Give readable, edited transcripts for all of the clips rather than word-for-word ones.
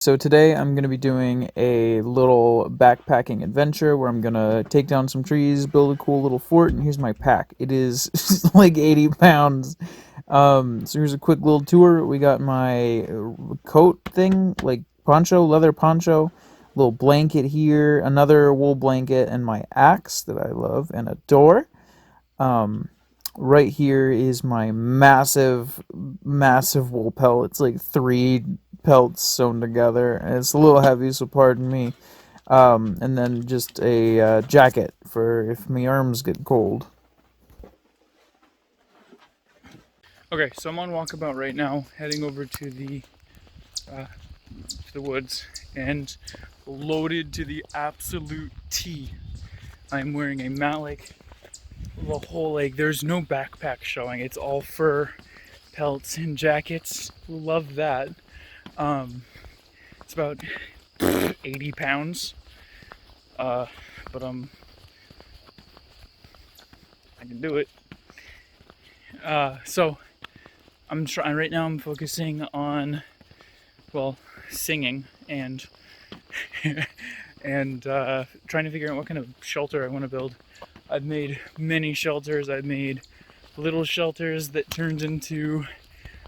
So today I'm going to be doing a little backpacking adventure where I'm going to take down some trees, build a cool little fort, and here's my pack. It is like 80 pounds. So here's a quick little tour. We got my coat thing, like poncho, leather poncho, little blanket here, another wool blanket, and my axe that I love, and a door. Um, right here is my massive wool pelt. It's like three pelts sewn together, and it's a little heavy, so pardon me. And then just a jacket for if my arms get cold. Okay, so I'm on walkabout right now, heading over uh, to the woods, and loaded to the absolute T. I'm wearing a Malik, the whole like. There's no backpack showing. It's all fur, pelts, and jackets. Love that. Um, it's about 80 pounds, uh, but I can do it. So I'm trying right now. I'm focusing on singing and trying to figure out what kind of shelter I want to build. I've made many shelters. I've made little shelters that turned into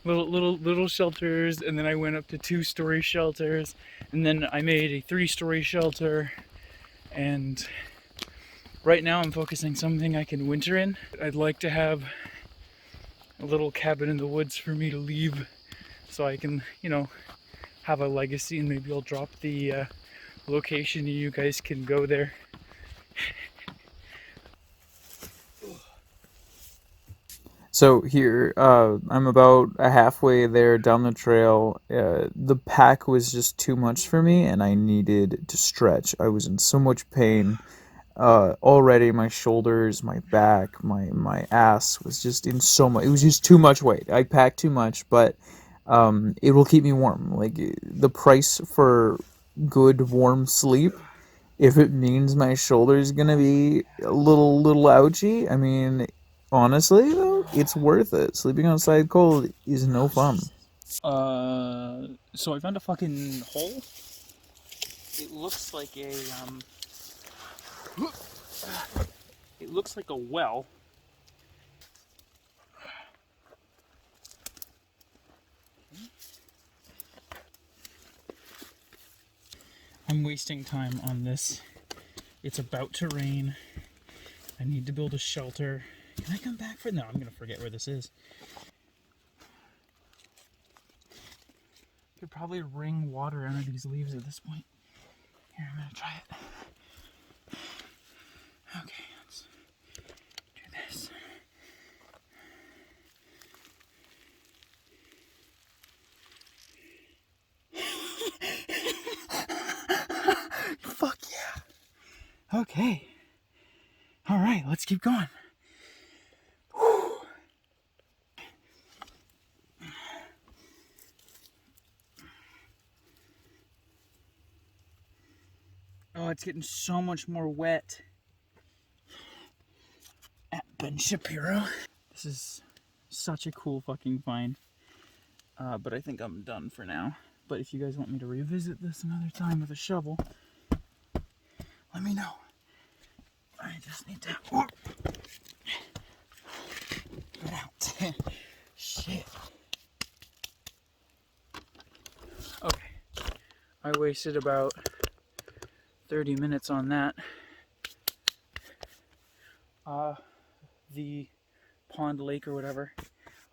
little shelters, and then I went up to 2-story shelters, and then I made a 3-story shelter. And right now I'm focusing something I can winter in. I'd like to have a little cabin in the woods for me to leave, so I can, have a legacy, and maybe I'll drop the location and you guys can go there. So here, I'm about a halfway there down the trail. The pack was just too much for me, and I needed to stretch. I was in so much pain. Already my shoulders, my back, my ass was just in so much. It was just too much weight. I packed too much, but it will keep me warm. Like the price for good warm sleep, if it means my shoulder's gonna be a little ouchy. I mean, honestly though, it's worth it. Sleeping outside cold is no fun. So I found a fucking hole. It looks like it looks like a well. I'm wasting time on this. It's about to rain. I need to build a shelter. Can I come back for no? I'm gonna forget where this is. Could probably wring water out of these leaves at this point. Here, I'm gonna try it. Okay, let's do this. Fuck yeah. Okay. All right, let's keep going. Oh, it's getting so much more wet at Ben Shapiro. This is such a cool fucking find. But I think I'm done for now. But if you guys want me to revisit this another time with a shovel, let me know. I just need to get out. Shit. Okay. I wasted about 30 minutes on that. The pond, lake, or whatever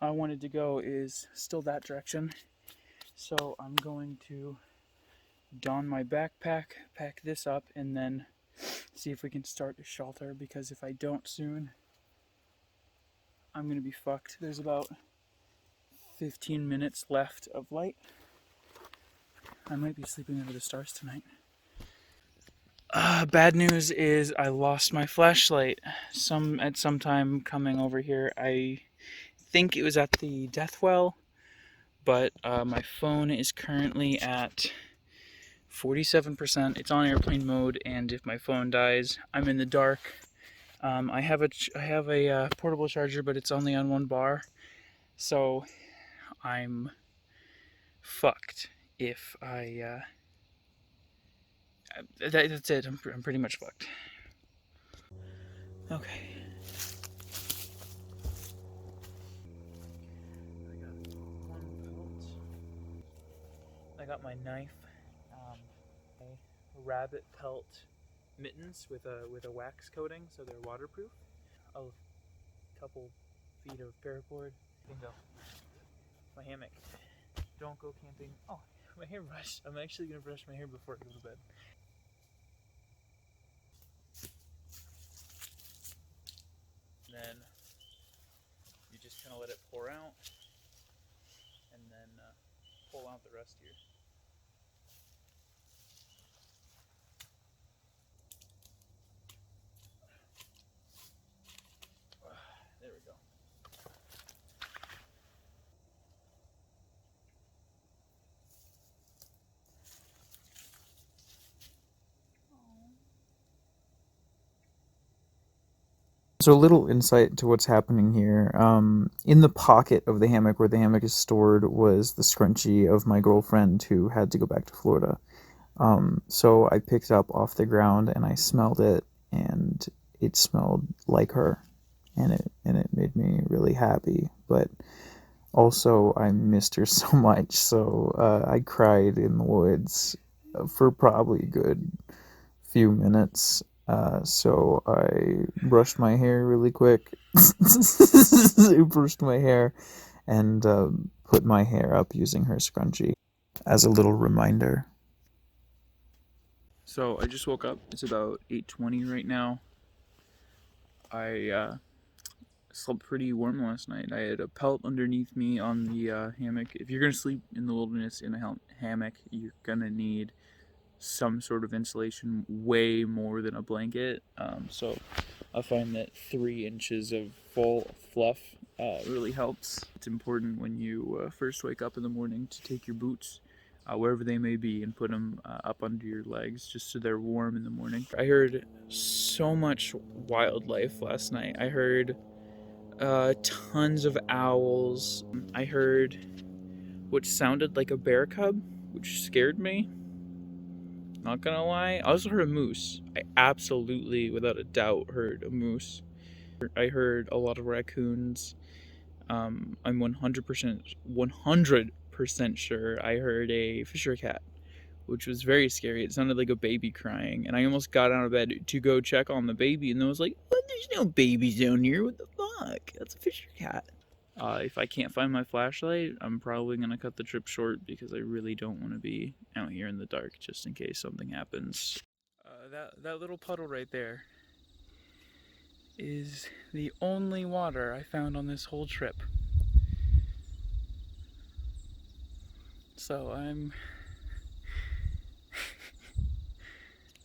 I wanted to go is still that direction. So I'm going to don my backpack, pack this up, and then see if we can start a shelter, because if I don't soon, I'm going to be fucked. There's about 15 minutes left of light. I might be sleeping under the stars tonight. Bad news is I lost my flashlight at some time coming over here. I think it was at the death well, but my phone is currently at 47%. It's on airplane mode, and if my phone dies, I'm in the dark. I have a portable charger, but it's only on one bar, so I'm fucked. if that's it. I'm pretty much fucked. Okay. I got one pelt. I got my knife. A rabbit pelt mittens with a wax coating, so they're waterproof. A couple feet of paracord. Bingo. My hammock. Don't go camping. Oh, my hairbrush. I'm actually gonna brush my hair before I go to bed. Then you just kind of let it pour out, and then pull out the rest here. There we go. So a little insight to what's happening here. In the pocket of the hammock where the hammock is stored was the scrunchie of my girlfriend who had to go back to Florida. So I picked it up off the ground and I smelled it, and it smelled like her, and it made me really happy. But also I missed her so much, so I cried in the woods for probably a good few minutes. So I brushed my hair really quick. I brushed my hair and put my hair up using her scrunchie as a little reminder. So I just woke up. It's about 8:20 right now. I slept pretty warm last night. I had a pelt underneath me on the hammock. If you're gonna sleep in the wilderness in a hammock, you're gonna need some sort of insulation, way more than a blanket. So I find that 3 inches of full fluff really helps. It's important when you first wake up in the morning to take your boots, wherever they may be, and put them up under your legs just so they're warm in the morning. I heard so much wildlife last night. I heard tons of owls. I heard what sounded like a bear cub, which scared me. Not gonna lie. I also heard a moose. I absolutely, without a doubt, heard a moose. I heard a lot of raccoons. I'm 100% sure I heard a Fisher cat, which was very scary. It sounded like a baby crying, and I almost got out of bed to go check on the baby, and I was like, "What? There's no babies down here. What the fuck? That's a Fisher cat." If I can't find my flashlight, I'm probably gonna cut the trip short because I really don't want to be out here in the dark just in case something happens. That little puddle right there is the only water I found on this whole trip. So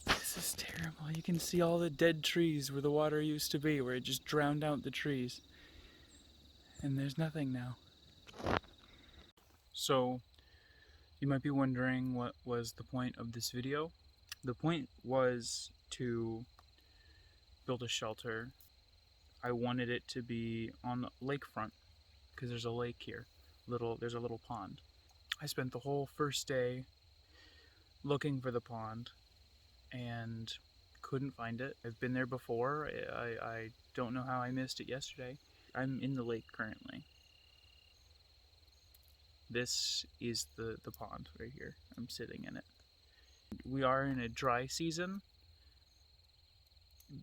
this is terrible. You can see all the dead trees where the water used to be, where it just drowned out the trees. And there's nothing now. So, you might be wondering what was the point of this video. The point was to build a shelter. I wanted it to be on the lakefront because there's a lake here. There's a little pond. I spent the whole first day looking for the pond and couldn't find it. I've been there before. I don't know how I missed it yesterday. I'm in the lake currently. This is the pond right here. I'm sitting in it. We are in a dry season.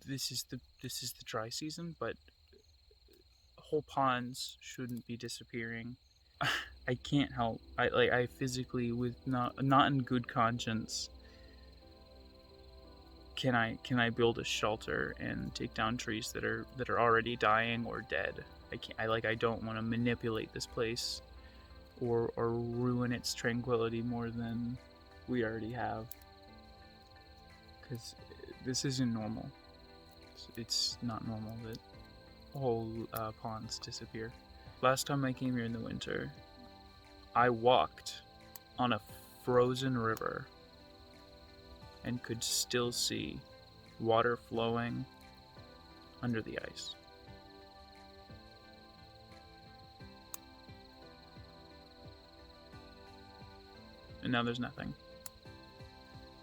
This is the dry season, but whole ponds shouldn't be disappearing. I can't help. I physically, with not in good conscience, can I build a shelter and take down trees that are already dying or dead? I don't want to manipulate this place or ruin its tranquility more than we already have, because this isn't normal. It's not normal that whole ponds disappear. Last time I came here in the winter, I walked on a frozen river and could still see water flowing under the ice. and now there's nothing.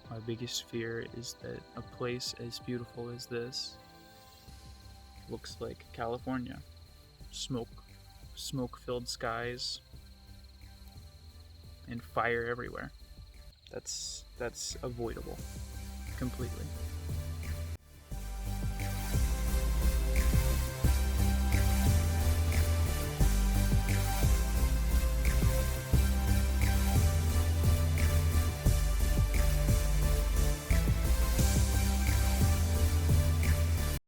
My biggest fear is that a place as beautiful as this looks like California. Smoke-filled skies, and fire everywhere. That's avoidable completely.